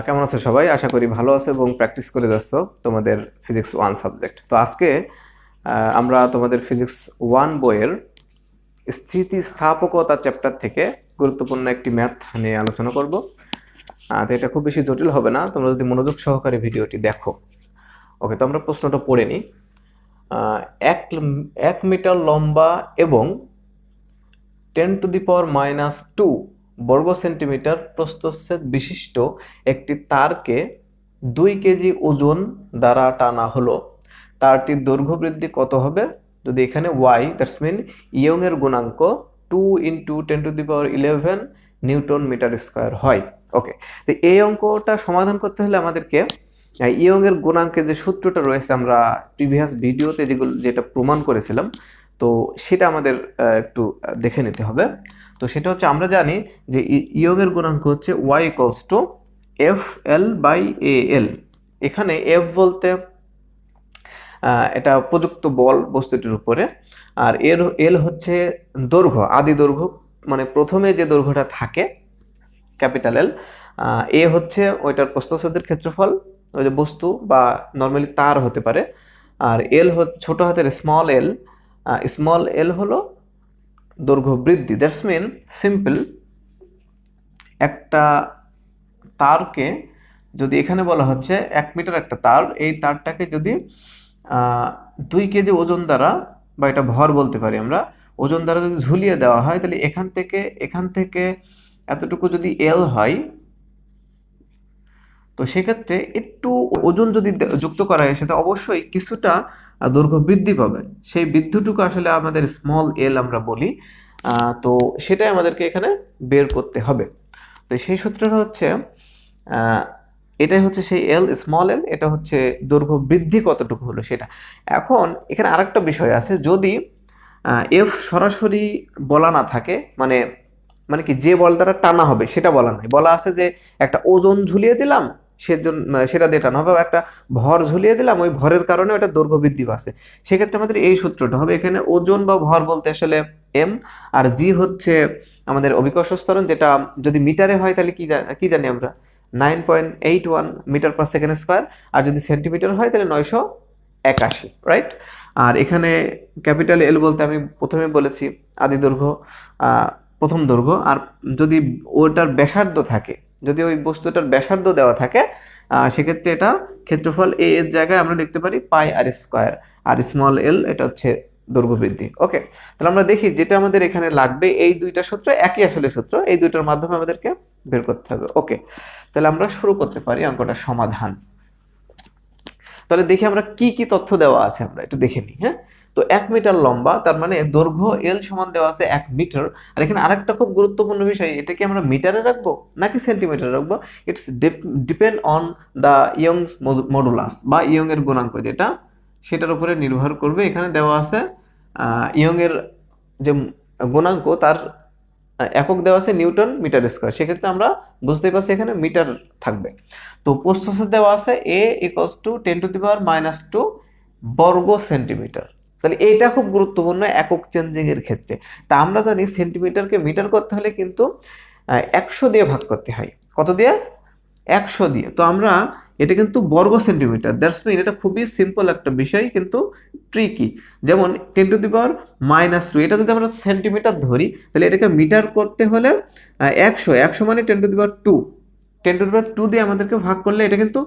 কেমন আছো সবাই? আশা করি ভালো আছো এবং প্র্যাকটিস করে যাচ্ছ তোমাদের ফিজিক্স 1 সাবজেক্ট। তো আজকে আমরা তোমাদের ফিজিক্স 1 বইয়ের স্থিতিস্থাপকতা চ্যাপ্টার থেকে গুরুত্বপূর্ণ একটি ম্যাথ নিয়ে আলোচনা করব। তো এটা খুব বেশি জটিল হবে না তোমরা যদি মনোযোগ সহকারে ভিডিওটি দেখো। ওকে, তো আমরা প্রশ্নটা পড়ে নিই। এক মিটার লম্বা এবং 10⁻⁻² বর্গ সেন্টিমিটার প্রস্থচ্ছেদ বিশিষ্ট একটি তারকে 2 কেজি ওজন দ্বারা টানা হলো। তারটির দৈর্ঘ্য বৃদ্ধি কত হবে যদি এখানে y দ্যাটস মিন ইয়ং এর গুণাঙ্ক 2 × 10⁻11 নিউটন মিটার স্কয়ার হয়। ওকে, তো এই অঙ্কটা সমাধান করতে হলে আমাদেরকে ইয়ং এর গুণাঙ্কের যে সূত্রটা রয়েছে আমরা প্রিভিয়াস ভিডিওতে যেটা প্রমাণ করেছিলাম, তো সেটা আমাদের একটু দেখে নিতে হবে। তো সেটা হচ্ছে আমরা জানি যে ইয়ং এর গুণাঙ্ক হচ্ছে y = FL/AL। এখানে F বলতে এটা প্রযুক্ত বল বস্তুটির উপরে, আর এল হচ্ছে দৈর্ঘ্য, আদি দৈর্ঘ্য, মানে প্রথমে যে দৈর্ঘ্যটা থাকে ক্যাপিটাল এল। এ হচ্ছে ওইটার প্রস্থচ্ছেদের ক্ষেত্রফল, ওই যে বস্তু বা নর্মালি তার হতে পারে। আর এল হচ্ছে ছোট হাতের স্মল এল হলো দৈর্ঘ্য বৃদ্ধি। দ্যাটস মিন সিম্পল, একটা তারকে যদি এখানে বলা হচ্ছে 1 মিটার একটা তার, এই তারটাকে যদি 2 কেজি ওজন দ্বারা, বা এটা ভর বলতে পারি আমরা, ওজন দ্বারা যদি ঝুলিয়ে দেওয়া হয়, তাহলে এখান থেকে এতটুকু যদি এল হয়, তো সেক্ষেত্রে একটু ওজন যদি যুক্ত করা হয় সেটা অবশ্যই কিছুটা দৈর্ঘ্য বৃদ্ধি পাবে। সেই বৃদ্ধিটুকু আসলে আমাদের স্মল এল আমরা বলি। তো সেটাই আমাদেরকে এখানে বের করতে হবে। তো সেই সূত্রটা হচ্ছে এটাই হচ্ছে সেই স্মল এল, এটা হচ্ছে দৈর্ঘ্য বৃদ্ধি কতটুকু হলো সেটা। এখন এখানে আরেকটা বিষয় আছে, যদি এফ সরাসরি বলা না থাকে, মানে কি যে বল দ্বারা টানা হবে সেটা বলা নাই, বলা আছে যে একটা ওজন ঝুলিয়ে দিলাম সেটা দিয়ে টানা হবে, একটা ভর ঝুলিয়ে দিলাম ওই ভরের কারণে ওটা দৈর্ঘ্য বৃদ্ধি পাচ্ছে। সেক্ষেত্রে আমাদের এই সূত্রটা হবে, এখানে ওজন বা ভর বলতে আসলে এম, আর জি হচ্ছে আমাদের অভিকর্ষ ত্বরণ, যেটা যদি মিটারে হয় তাহলে কি জানি আমরা 9.81 মিটার/সেকেন্ড স্কয়ার, আর যদি সেন্টিমিটার হয় তাহলে 981, রাইট। আর এখানে ক্যাপিটাল এল বলতে আমি প্রথমে বলেছি আদি দৈর্ঘ্য, প্রথম দৈর্ঘ্য। আর যদি ওটার ব্যাসার্ধ থাকে, যদি ওই বস্তুটার ব্যাসার্ধ দেওয়া থাকে, সেক্ষেত্রে এটা ক্ষেত্রফল এ এর জায়গায় আমরা লিখতে পারি πr², আর স্মল এল এটা হচ্ছে দৈর্ঘ্য বৃদ্ধি। ওকে, তাহলে আমরা দেখি যেটা আমাদের এখানে লাগবে, এই দুইটা সূত্র একই আসলে সূত্র, এই দুইটার মাধ্যমে আমাদেরকে বের করতে হবে। ওকে, তাহলে আমরা শুরু করতে পারি অঙ্কটা সমাধান। তাহলে দেখি আমরা কি কি তথ্য দেওয়া আছে, আমরা একটু দেখে নিই। হ্যাঁ, তো 1 মিটার লম্বা, তার মানে দৈর্ঘ্য এল সমান দেওয়া আছে 1 মিটার। আর এখানে আরেকটা খুব গুরুত্বপূর্ণ বিষয়, এটা কি আমরা মিটারে রাখবো নাকি সেন্টিমিটারে রাখবো, it's depend on the Young's modulus বা ইয়ং এর গুণাঙ্ক, যেটা সেটার উপরে নির্ভর করবে। এখানে দেওয়া আছে ইয়ং এর যে গুণাঙ্ক, তার একক দেওয়া আছে নিউটন মিটার স্কয়ার, সেক্ষেত্রে আমরা বুঝতেই পারছি এখানে মিটার থাকবে। তো প্রস্থচ্ছেদ দেওয়া আছে a = 10⁻⁻² বর্গ সেন্টিমিটার। তাহলে এইটা খুব গুরুত্বপূর্ণ একক চেঞ্জিং এর ক্ষেত্রে। তা আমরা জানি সেন্টিমিটারকে মিটার করতে হলে কিন্তু 100 দিয়ে ভাগ করতে হয়। কত দিয়ে? 100 দিয়ে। তো আমরা এটা কিন্তু বর্গ সেন্টিমিটার, দ্যাটস মিন এটা খুবই সিম্পল একটা বিষয় কিন্তু ট্রিকি। যেমন 10⁻⁻², এটা যদি আমরা সেন্টিমিটার ধরি, তাহলে এটাকে মিটার করতে হলে 100 মানে 10⁻², 10⁻² দিয়ে আমাদেরকে ভাগ করলে এটা কিন্তু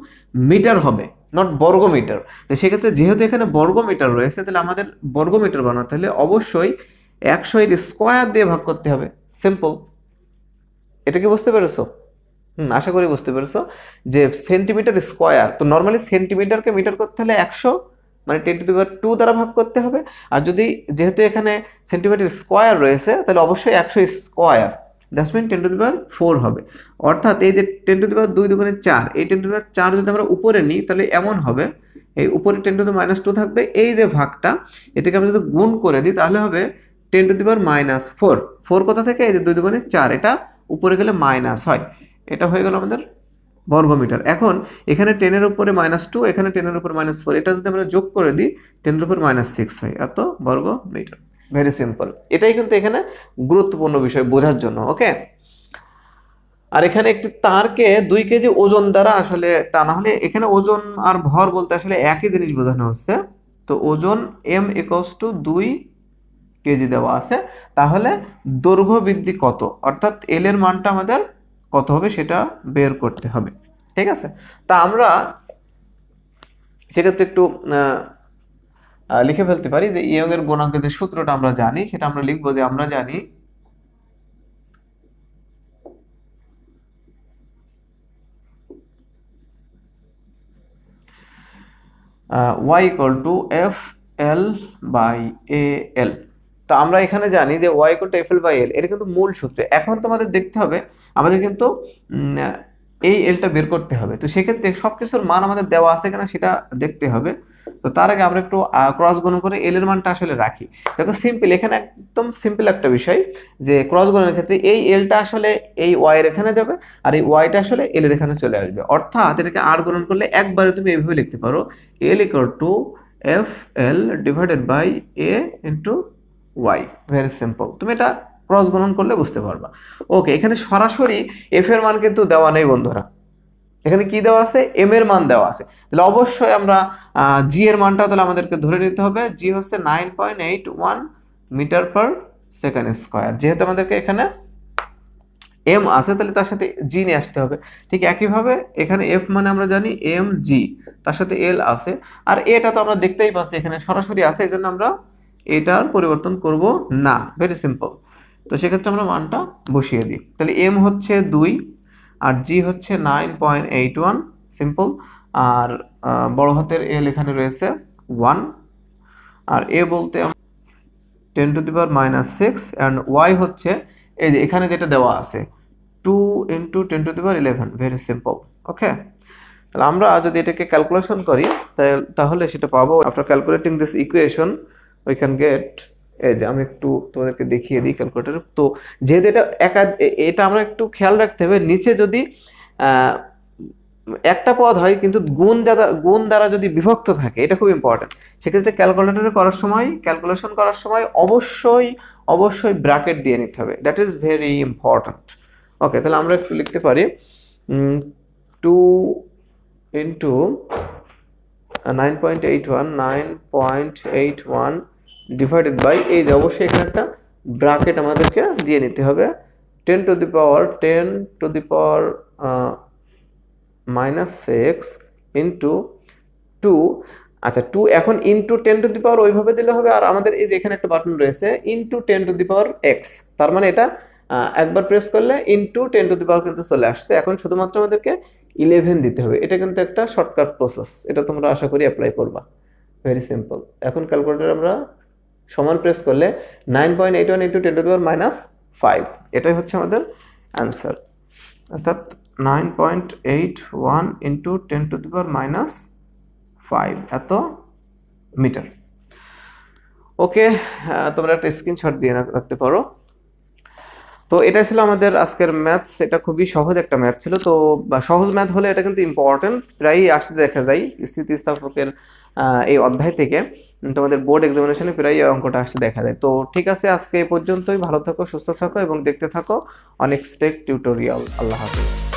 মিটার হবে, নট বর্গ মিটার। তো সেক্ষেত্রে যেহেতু এখানে বর্গ মিটার রয়েছে, তাহলে আমাদের বর্গ মিটার বানাতে হলে অবশ্যই 100 এর স্কয়ার দিয়ে ভাগ করতে হবে। সিম্পল, এটা কি বুঝতে পেরেছো? আশা করি বুঝতে পেরেছো যে সেন্টিমিটার স্কয়ার, তো নর্মালি সেন্টিমিটারকে মিটার করতে হলে 100 মানে 10⁻² দ্বারা ভাগ করতে হবে। আর যদি যেহেতু এখানে সেন্টিমিটার স্কয়ার রয়েছে, তাহলে অবশ্যই 100 স্কয়ার, দ্যাটস মিন 10⁻⁴ হবে। অর্থাৎ এই যে 10⁻² × 4, এই 10⁻⁴ যদি আমরা উপরে নিই, তাহলে এমন হবে, এই উপরে 10⁻² থাকবে, এই যে ভাগটা, এটাকে আমরা যদি গুণ করে দিই তাহলে হবে 10⁻⁴। 4 কোথা থেকে? এই যে 2 × 4, এটা উপরে গেলে মাইনাস হয়, এটা হয়ে গেল আমাদের বর্গমিটার। এখন এখানে 10 এর উপরে -2, এখানে 10 এর উপরে -4, এটা যদি আমরা যোগ করে দিই 10 এর উপর -6 হয়, এত বর্গ মিটার। ভেরি সিম্পল, এটাই কিন্তু এখানে গুরুত্বপূর্ণ বিষয় বোঝার জন্য। ওকে, আর এখানে একটি তারকে 2 কেজি ওজন দ্বারা আসলে টানা হলে, এখানে ওজন আর ভর বলতে আসলে একই জিনিস বোঝানো হচ্ছে। তো ওজন m = 2 কেজি দেওয়া আছে, তাহলে দৈর্ঘ্য বৃদ্ধি কত, অর্থাৎ এল এর মানটা আমাদের কত হবে সেটা বের করতে হবে। ঠিক আছে, তা আমরা সেক্ষেত্রে একটু লিখে ফেলতে পারি যে ইয়ং এর গুণাঙ্কের যে সূত্রটা আমরা জানি, সেটা আমরা লিখবো যে আমরা জানি y = FL/AL। তো আমরা এখানে জানি যে y = FL/L, এটা কিন্তু মূল সূত্র। এখন তোমাদের দেখতে হবে, আমাদের কিন্তু এই এলটা বের করতে হবে। তো সেক্ষেত্রে সবকিছুর মান আমাদের দেওয়া আছে কিনা সেটা দেখতে হবে। তো তার আগে আমরা একটু ক্রস গুণ করে এল এর মানটা আসলে রাখি। দেখো সিম্পল, এখানে একদম সিম্পল একটা বিষয় যে ক্রস গুণের ক্ষেত্রে এই এলটা আসলে এই ওয়াই এর এখানে যাবে, আর এই ওয়াইটা আসলে এল এর এখানে চলে আসবে। অর্থাৎ এটাকে আর গুণন করলে একবারে তুমি এইভাবে লিখতে পারো, L = FL/A × Y। Very simple, তুমি এটা ক্রস গুণন করলে বুঝতে পারবা। ওকে, এখানে সরাসরি এফ এর মান কিন্তু দেওয়া নেই বন্ধুরা, এখানে কি দেওয়া আছে, এম এর মান দেওয়া আছে। তাহলে অবশ্যই আমরা জি এর মানটা তাহলে আমাদেরকে ধরে নিতে হবে। জি হচ্ছে 9.81 m/s²। যেহেতু আমাদেরকে এখানে এম আছে, তাহলে তার সাথে জি নিয়ে আসতে হবে। ঠিক একইভাবে এখানে এফ মানে আমরা জানি এম জি, তার সাথে এল আছে, আর এটা তো আমরা দেখতেই পাচ্ছি এখানে সরাসরি আছে, এই জন্য আমরা এটার পরিবর্তন করব না। Very simple. তো সেক্ষেত্রে আমরা মানটা বসিয়ে দিই। তাহলে এম হচ্ছে 2 আর জি হচ্ছে 9.81, সিম্পল। আর বড় হাতের এল এখানে রয়েছে 1, আর এ বলতে 10⁻⁻6, অ্যান্ড ওয়াই হচ্ছে এই যে এখানে যেটা দেওয়া আছে 2 × 10⁻11। Very simple. ওকে, তাহলে আমরা যদি এটাকে ক্যালকুলেশন করি তাহলে সেটা পাবো। After calculating this equation we can get, এই যে আমি একটু তোমাদেরকে দেখিয়ে দিই ক্যালকুলেটর। তো যেহেতু এটা আমরা একটু খেয়াল রাখতে হবে, নিচে যদি একটা পদ হয় কিন্তু গুণ দ্বারা যদি বিভক্ত থাকে, এটা খুব ইম্পর্টেন্ট। সেক্ষেত্রে ক্যালকুলেশন করার সময় অবশ্যই ব্র্যাকেট দিয়ে নিতে হবে, দ্যাট ইজ ভেরি ইম্পর্টেন্ট। ওকে, তাহলে আমরা একটু লিখতে পারি 2 × 9.81 ডিভাইডেড বাই, এই যে অবশ্যই এখানে একটা ব্র্যাকেট আমাদেরকে দিয়ে নিতে হবে, 10⁻⁻6 ইন্টু 2। আচ্ছা, 2 এখন ইন্টু 10⁻, ওইভাবে দিলে হবে। আর আমাদের এই যে এখানে একটা বাটন রয়েছে ইন্টু 10⁻x, তার মানে এটা একবার প্রেস করলে ইন্টু 10⁻ কিন্তু চলে আসছে। এখন শুধুমাত্র আমাদেরকে 11 দিতে হবে। এটা কিন্তু একটা শর্টকাট প্রসেস, এটা তোমরা আশা করি অ্যাপ্লাই করবা। Very simple. এখন ক্যালকুলেটর আমরা সমান প্রেস করলে 9.81 × 10⁻⁻5, এটাই হচ্ছে আমাদের অ্যান্সার। অর্থাৎ 9.81 × 10⁻⁻5 এত মিটার। ওকে, তোমরা একটা স্ক্রিনশট দিয়ে রাখতে পারো। তো এটা ছিল আমাদের আজকের ম্যাথস। এটা খুবই সহজ একটা ম্যাথ ছিল। তো সহজ ম্যাথ হলে এটা কিন্তু ইম্পর্টেন্ট, প্রায়ই আসতে দেখা যায় স্থিতিস্থাপকের এই অধ্যায় থেকে। তোমাদের বোর্ড এক্সামিনেশনে প্রায় এই অঙ্কটা আসতে দেখা যায়। তো ঠিক আছে, আজকে এই পর্যন্তই। ভালো থাকো, সুস্থ থাকো এবং দেখতে থাকো অনেক স্টেক টিউটোরিয়াল। আল্লাহ হাফেজ।